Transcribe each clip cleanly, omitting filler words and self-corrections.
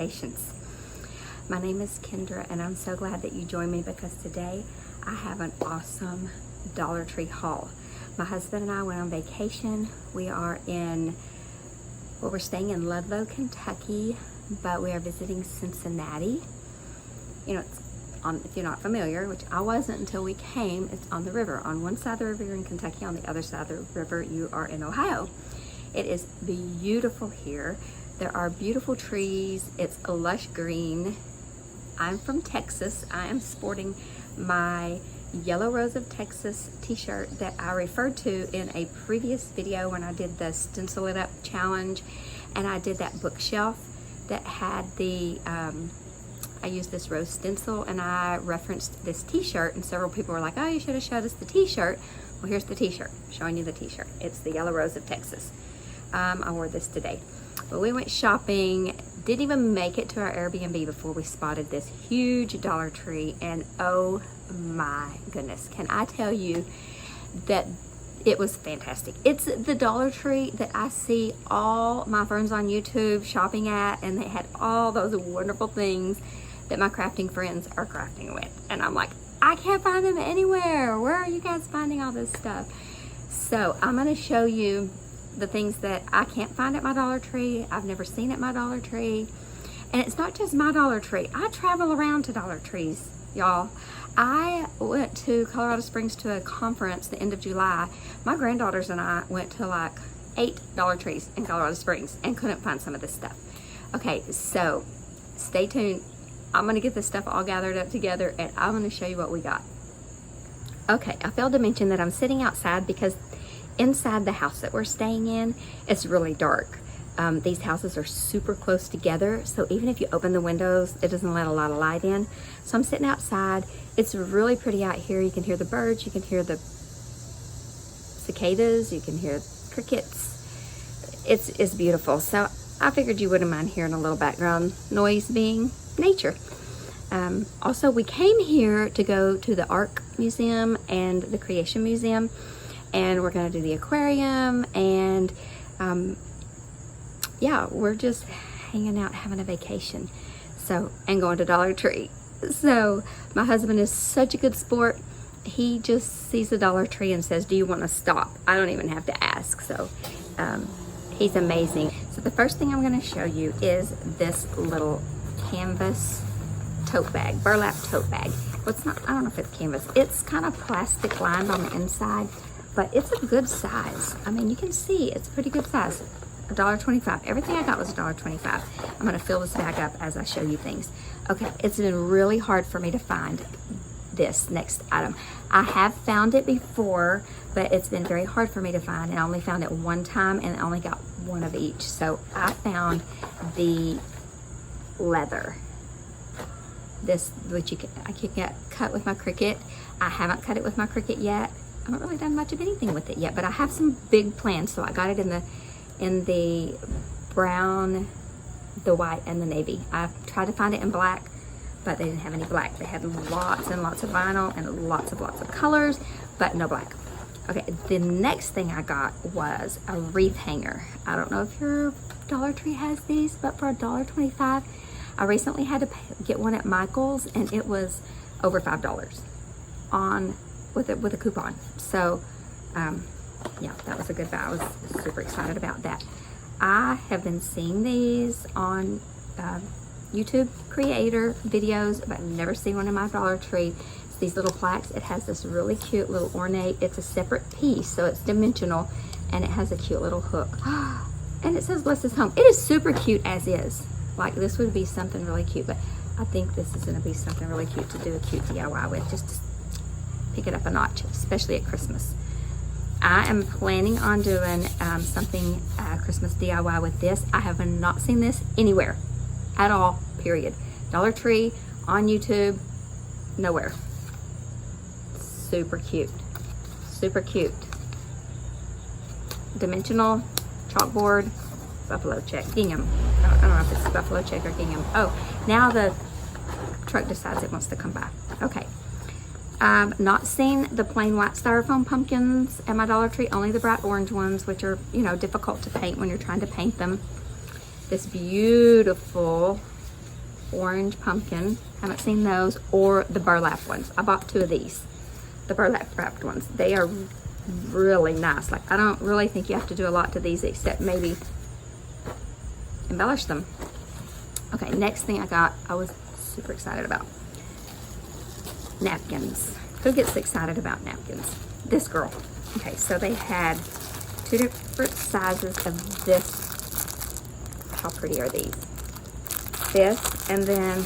Creations. My name is Kendra and I'm so glad that you joined me because today I have an awesome Dollar Tree haul. My husband and I went on vacation. We're staying in Ludlow, Kentucky, but we are visiting Cincinnati. You know, if you're not familiar, which I wasn't until we came, it's on the river. On one side of the river you're in Kentucky, on the other side of the river you are in Ohio. It is beautiful here. There are beautiful trees. It's a lush green. I'm from Texas. I am sporting my Yellow Rose of Texas t-shirt that I referred to in a previous video when I did the Stencil It Up challenge, and I did that bookshelf that had the I used this rose stencil and I referenced this t-shirt, and several people were like, oh, you should have showed us the t-shirt. Well, here's the t-shirt, showing you the t-shirt. It's the Yellow Rose of Texas. I wore this today. But we went shopping, didn't even make it to our Airbnb before we spotted this huge Dollar Tree, and oh my goodness, can I tell you that it was fantastic. It's the Dollar Tree that I see all my friends on YouTube shopping at, and they had all those wonderful things that my crafting friends are crafting with. And I'm like, I can't find them anywhere. Where are you guys finding all this stuff? So I'm gonna show you the things that I can't find at my Dollar Tree, I've never seen at my Dollar Tree. And it's not just my Dollar Tree. I travel around to Dollar Trees, y'all. I went to Colorado Springs to a conference the end of July. My granddaughters and I went to like 8 Dollar Trees in Colorado Springs and couldn't find some of this stuff. Okay, so stay tuned. I'm gonna get this stuff all gathered up together and I'm gonna show you what we got. Okay, I failed to mention that I'm sitting outside because inside the house that we're staying in, it's really dark. These houses are super close together, so even if you open the windows, it doesn't let a lot of light in. So I'm sitting outside. It's really pretty out here. You can hear the birds, you can hear the cicadas, you can hear crickets. It's beautiful. So I figured you wouldn't mind hearing a little background noise being nature. Also, we came here to go to the Ark Museum and the Creation Museum, and we're gonna do the aquarium, and yeah, we're just hanging out, having a vacation, so, and going to Dollar Tree. So my husband is such a good sport. He just sees the Dollar Tree and says, do you want to stop? I don't even have to ask. So he's amazing. So the first thing I'm going to show you is this little canvas tote bag, burlap tote bag. Well, it's not, I don't know if it's canvas. It's kind of plastic lined on the inside, but it's a good size. I mean, you can see it's a pretty good size. $1.25. Everything I got was $1.25. I'm gonna fill this bag up as I show you things. Okay, it's been really hard for me to find this next item. I have found it before, but it's been very hard for me to find, and I only found it one time and I only got one of each. So I found the leather. This, which I can get cut with my Cricut. I haven't cut it with my Cricut yet. I haven't really done much of anything with it yet, but I have some big plans. So I got it in the brown, the white, and the navy. I tried to find it in black, but they didn't have any black. They had lots and lots of vinyl and lots of colors, but no black. Okay, the next thing I got was a wreath hanger. I don't know if your Dollar Tree has these, but for $1.25, I recently had to get one at Michael's, and it was over $5 with a coupon. So yeah, that was a good buy. I was super excited about that. I have been seeing these on YouTube creator videos, but I've never seen one in my Dollar Tree. It's these little plaques. It has this really cute little ornate. It's a separate piece, so it's dimensional, and it has a cute little hook. And it says bless his home. It is super cute as is. Like, this would be something really cute, but I think this is gonna be something really cute to do a cute DIY with, just to pick it up a notch, especially at Christmas. I am planning on doing something Christmas DIY with this. I have not seen this anywhere at all, period. Dollar Tree, on YouTube, nowhere. Super cute, super cute. Dimensional, chalkboard, buffalo check, gingham. I don't know if it's buffalo check or gingham. Oh, now the truck decides it wants to come by. Okay. Not seen the plain white styrofoam pumpkins at my Dollar Tree, only the bright orange ones, which are, you know, difficult to paint when you're trying to paint them. This beautiful orange pumpkin. Haven't seen those, or the burlap ones. I bought 2 of these, the burlap wrapped ones. They are really nice. Like, I don't really think you have to do a lot to these except maybe embellish them. Okay, next thing I got, I was super excited about. Napkins. Who gets excited about napkins? This girl. Okay, so they had 2 different sizes of this. How pretty are these? This, and then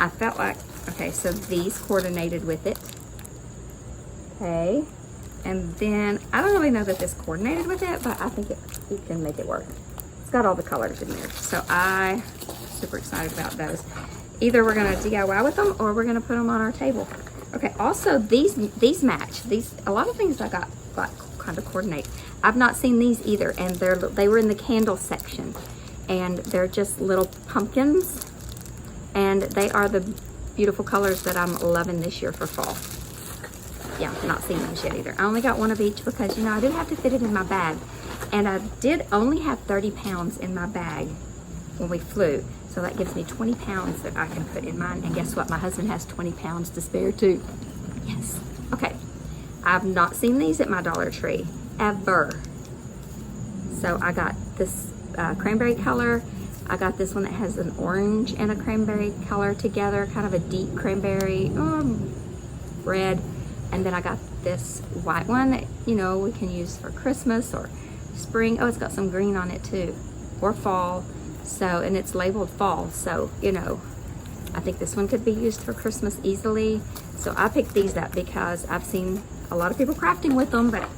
I felt like, okay, so these coordinated with it. Okay, and then I don't really know that this coordinated with it, but I think you can make it work. It's got all the colors in there, so I'm super excited about those. Either we're gonna DIY with them or we're gonna put them on our table. Okay, also these match. These, a lot of things I got kind of coordinate. I've not seen these either, and they were in the candle section, and they're just little pumpkins, and they are the beautiful colors that I'm loving this year for fall. Yeah, not seen those yet either. I only got 1 of each because, you know, I didn't have to fit it in my bag, and I did only have 30 pounds in my bag when we flew. So that gives me 20 pounds that I can put in mine. And guess what? My husband has 20 pounds to spare too. Yes. Okay. I've not seen these at my Dollar Tree ever. So I got this cranberry color. I got this one that has an orange and a cranberry color together, kind of a deep cranberry, red. And then I got this white one that, you know, we can use for Christmas or spring. Oh, it's got some green on it too, or fall. So, and it's labeled fall, so, you know, I think this one could be used for Christmas easily. So I picked these up because I've seen a lot of people crafting with them, but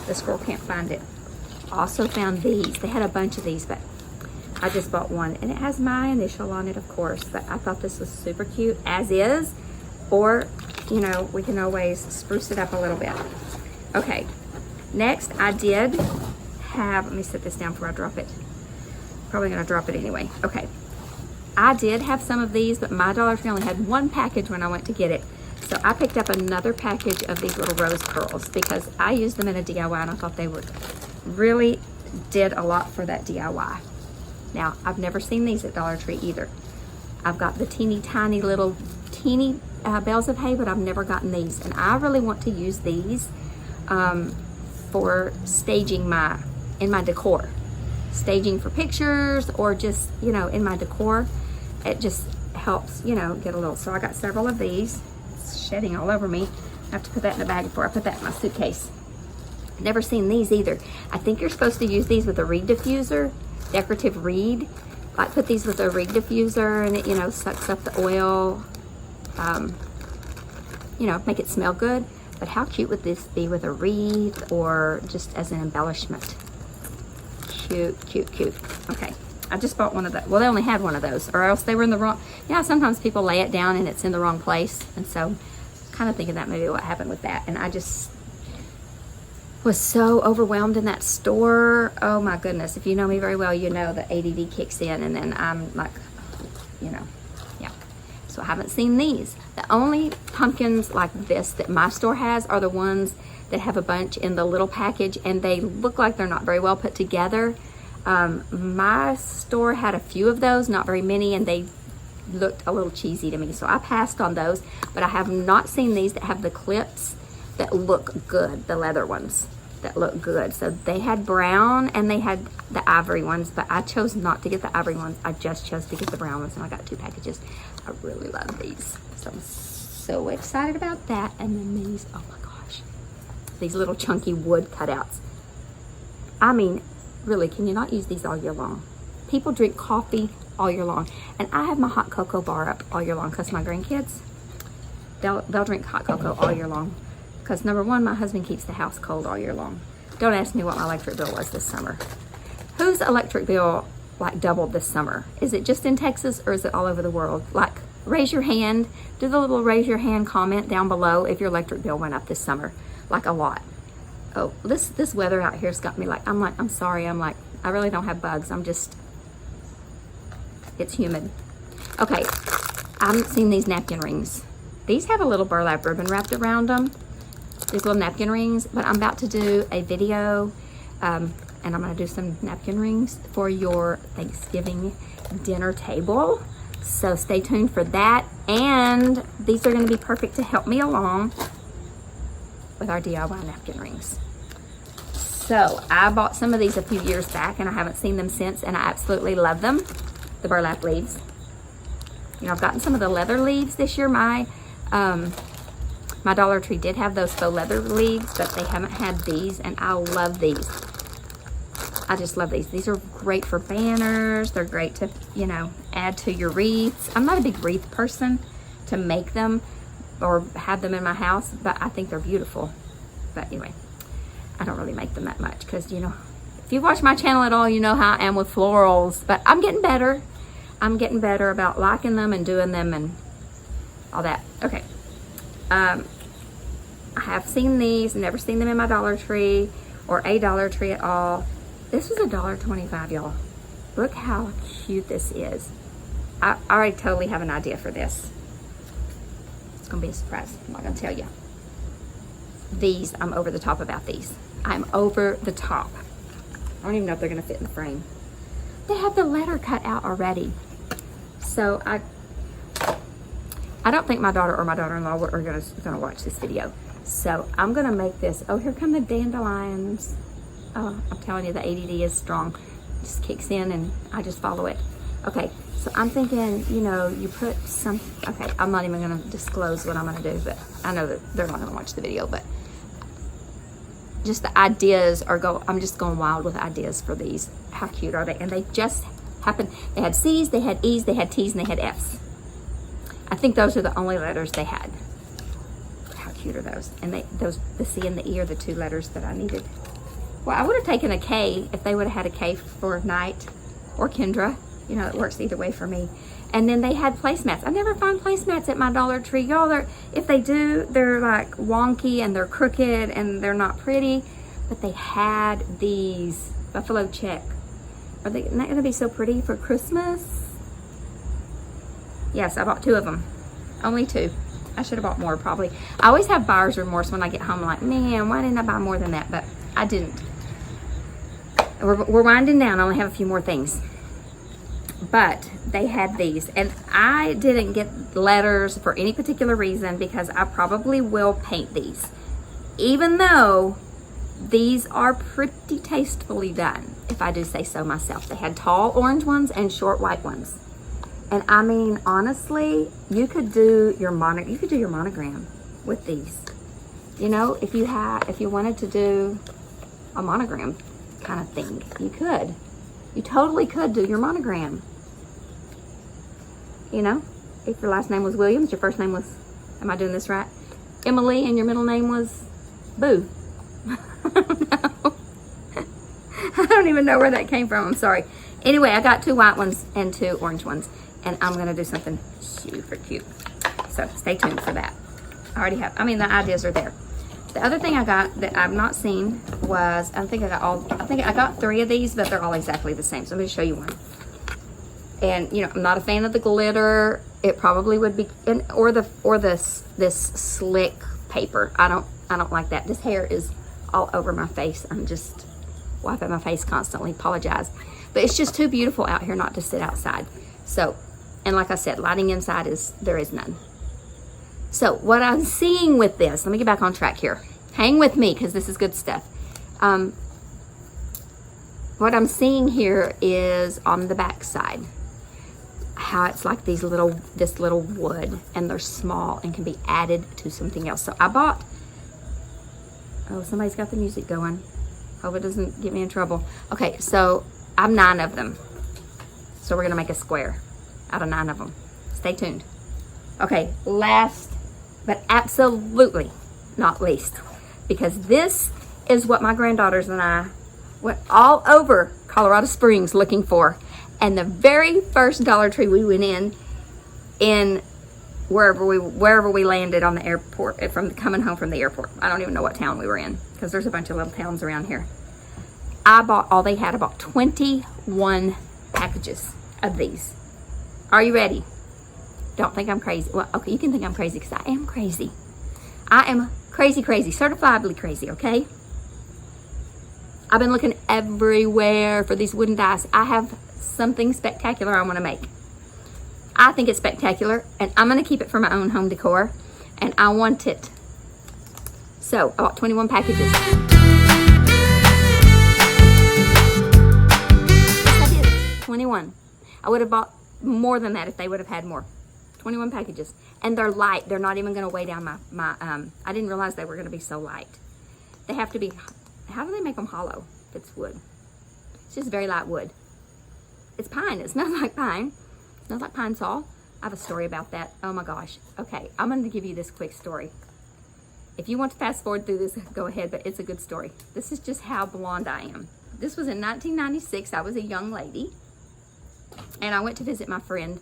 this girl can't find it. Also found these. They had a bunch of these, but I just bought one, and it has my initial on it, of course, but I thought this was super cute as is, or, you know, we can always spruce it up a little bit. Okay, next I did have, let me set this down before I drop it. Probably gonna drop it anyway. Okay, I did have some of these, but my Dollar Tree only had 1 package when I went to get it. So I picked up another package of these little rose pearls because I used them in a DIY, and I thought they would really did a lot for that DIY. Now, I've never seen these at Dollar Tree either. I've got the teeny tiny little bales of hay, but I've never gotten these. And I really want to use these for staging in my decor. Staging for pictures, or just, you know, in my decor. It just helps, you know, get a little. So I got several of these. It's shedding all over me. I have to put that in a bag before I put that in my suitcase. Never seen these either. I think you're supposed to use these with a reed diffuser, decorative reed. Like, put these with a reed diffuser, and it, you know, sucks up the oil. You know, make it smell good. But how cute would this be with a wreath, or just as an embellishment? Cute, cute, cute. Okay, I just bought one of those. Well, they only had 1 of those, or else they were in the wrong. Yeah, sometimes people lay it down and it's in the wrong place, and so kind of thinking that maybe what happened with that. And I just was so overwhelmed in that store. Oh my goodness! If you know me very well, you know that ADD kicks in, and then I'm like, you know, yeah. So I haven't seen these. The only pumpkins like this that my store has are the ones that have a bunch in the little package, and they look like they're not very well put together. My store had a few of those, not very many, and they looked a little cheesy to me, so I passed on those. But I have not seen these that have the clips that look good, the leather ones that look good. So they had brown and they had the ivory ones, but I chose not to get the ivory ones. I just chose to get the brown ones, and I got 2 packages. I really love these, so I'm so excited about that. And then these, oh my gosh, these little chunky wood cutouts. I mean, really, can you not use these all year long? People drink coffee all year long, and I have my hot cocoa bar up all year long because my grandkids, they'll drink hot cocoa all year long. Because number one, my husband keeps the house cold all year long. Don't ask me what my electric bill was this summer. Whose electric bill like doubled this summer? Is it just in Texas, or is it all over the world? Like, raise your hand. Do the little raise your hand comment down below if your electric bill went up this summer, like a lot. Oh, this weather out here's got me like, I'm sorry. I'm like, I really don't have bugs. It's humid. Okay, I haven't seen these napkin rings. These have a little burlap ribbon wrapped around them. These little napkin rings, but I'm about to do a video, and I'm gonna do some napkin rings for your Thanksgiving dinner table. So stay tuned for that. And these are going to be perfect to help me along with our DIY napkin rings. So I bought some of these a few years back and I haven't seen them since, and I absolutely love them. The burlap leaves. You know, I've gotten some of the leather leaves this year. My Dollar Tree did have those faux leather leaves, but they haven't had these, and I love these. I just love these. These are great for banners. They're great to, you know, add to your wreaths. I'm not a big wreath person to make them or have them in my house, but I think they're beautiful. But anyway, I don't really make them that much because, you know, if you watch my channel at all, you know how I am with florals, but I'm getting better. I'm getting better about liking them and doing them and all that. Okay. I have seen these, never seen them in my Dollar Tree or a Dollar Tree at all. This was $1.25, y'all. Look how cute this is. I already totally have an idea for this. It's gonna be a surprise. I'm not gonna tell you. These, I'm over the top about these. I'm over the top. I don't even know if they're gonna fit in the frame. They have the letter cut out already. So I don't think my daughter or my daughter-in-law are gonna watch this video. So I'm gonna make this. Oh, here come the dandelions. Oh, I'm telling you, the ADD is strong. It just kicks in and I just follow it. Okay, so I'm thinking, you know, you put some, okay, I'm not even gonna disclose what I'm gonna do, but I know that they're not gonna watch the video, but just the ideas I'm just going wild with ideas for these. How cute are they? And they just happened. They had C's, they had E's, they had T's, and they had F's. I think those are the only letters they had. How cute are those? And the C and the E are the two letters that I needed. Well, I would have taken a K if they would have had a K for Night or Kendra. You know, it works either way for me. And then they had placemats. I never find placemats at my Dollar Tree. Y'all, if they do, they're like wonky and they're crooked and they're not pretty. But they had these buffalo check. Are they not gonna be so pretty for Christmas? Yes, I bought 2 of them. Only 2. I should have bought more probably. I always have buyer's remorse when I get home, like, man, why didn't I buy more than that? But I didn't. We're winding down. I only have a few more things. But they had these, and I didn't get letters for any particular reason because I probably will paint these, even though these are pretty tastefully done, if I do say so myself. They had tall orange ones and short white ones, and I mean, honestly, you could do your monogram with these. You know, if you wanted to do a monogram kind of thing, you could. You totally could do your monogram. You know, if your last name was Williams, your first name was, am I doing this right? Emily, and your middle name was Boo. I don't know. I don't even know where that came from. I'm sorry. Anyway, I got 2 white ones and 2 orange ones, and I'm going to do something super cute. So stay tuned for that. I already have, I mean, the ideas are there. The other thing I got that I've not seen was, I think I got 3 of these, but they're all exactly the same. So I'm going to show you one. And, you know, I'm not a fan of the glitter. It probably would be, or this slick paper. I don't like that. This hair is all over my face. I'm just wiping my face constantly. Apologize. But it's just too beautiful out here not to sit outside. So, and like I said, lighting inside there is none. So what I'm seeing with this, let me get back on track here. Hang with me because this is good stuff. What I'm seeing here is on the back side, how it's like this little wood, and they're small and can be added to something else. So I bought, oh, somebody's got the music going. Hope it doesn't get me in trouble. Okay, so I have 9 of them. So we're gonna make a square out of 9 of them. Stay tuned. Okay, last but absolutely not least, because this is what my granddaughters and I went all over Colorado Springs looking for. And the very first Dollar Tree we went in wherever we landed on the airport, coming home from the airport. I don't even know what town we were in because there's a bunch of little towns around here. I bought all they had, about 21 packages of these. Are you ready? Don't think I'm crazy. Well, okay, you can think I'm crazy because I am crazy. I am crazy, certifiably crazy, okay? I've been looking everywhere for these wooden dice. I have something spectacular I want to make. I think it's spectacular, and I'm going to keep it for my own home decor, and I want it. So I bought 21 packages. Yes, I did. 21. I would have bought more than that if they would have had more. 21 packages. And they're light. They're not even going to weigh down my I didn't realize they were going to be so light. They have to be, how do they make them hollow if it's wood? It's just very light wood. It's pine. It smells like pine. It smells like pine saw. I have a story about that. Oh my gosh. Okay, I'm going to give you this quick story. If you want to fast forward through this, go ahead, but it's a good story. This is just how blonde I am. This was in 1996. I was a young lady, and I went to visit my friend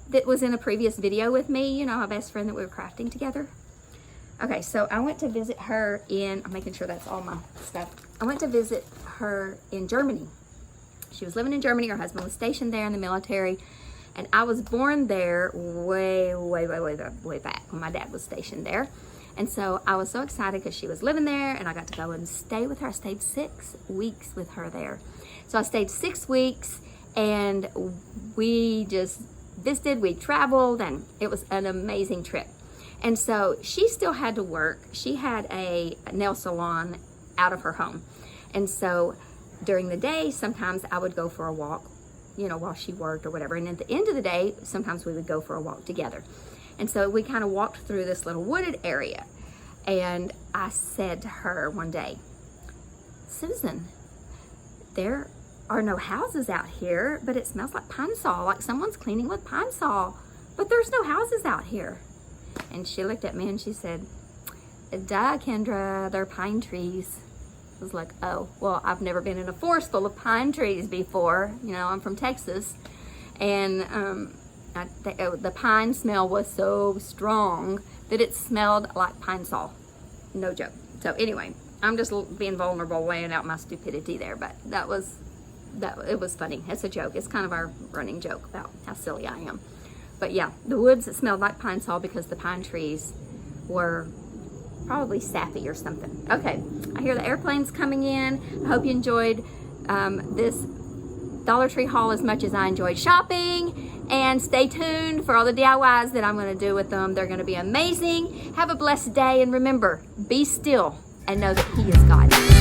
that was in a previous video with me, you know, my best friend that we were crafting together. Okay, so I went to visit her in, I'm making sure that's all my stuff. I went to visit her in Germany. She was living in Germany. Her husband was stationed there in the military. And I was born there way back when my dad was stationed there. And so I was so excited because she was living there, and I got to go and stay with her. I stayed 6 weeks with her there. So I stayed 6 weeks, and we just visited, we traveled, and it was an amazing trip. And so she still had to work. She had a nail salon out of her home. And so during the day, sometimes I would go for a walk, you know, while she worked or whatever. And at the end of the day, sometimes we would go for a walk together. And so we kind of walked through this little wooded area. And I said to her one day, Susan, there are no houses out here, but it smells like pine saw, like someone's cleaning with pine saw, but there's no houses out here. And she looked at me and she said, duh, Kendra, they're pine trees. I was like, oh, well, I've never been in a forest full of pine trees before. You know, I'm from Texas. And the pine smell was so strong that it smelled like pine saw. No joke. So anyway, I'm just being vulnerable, laying out my stupidity there. But it was funny. It's a joke. It's kind of our running joke about how silly I am. But yeah, the woods smelled like pine saw because the pine trees were probably sappy or something. Okay, I hear the airplanes coming in. I hope you enjoyed this Dollar Tree haul as much as I enjoyed shopping. And stay tuned for all the DIYs that I'm going to do with them. They're going to be amazing. Have a blessed day, and remember, be still and know that He is God.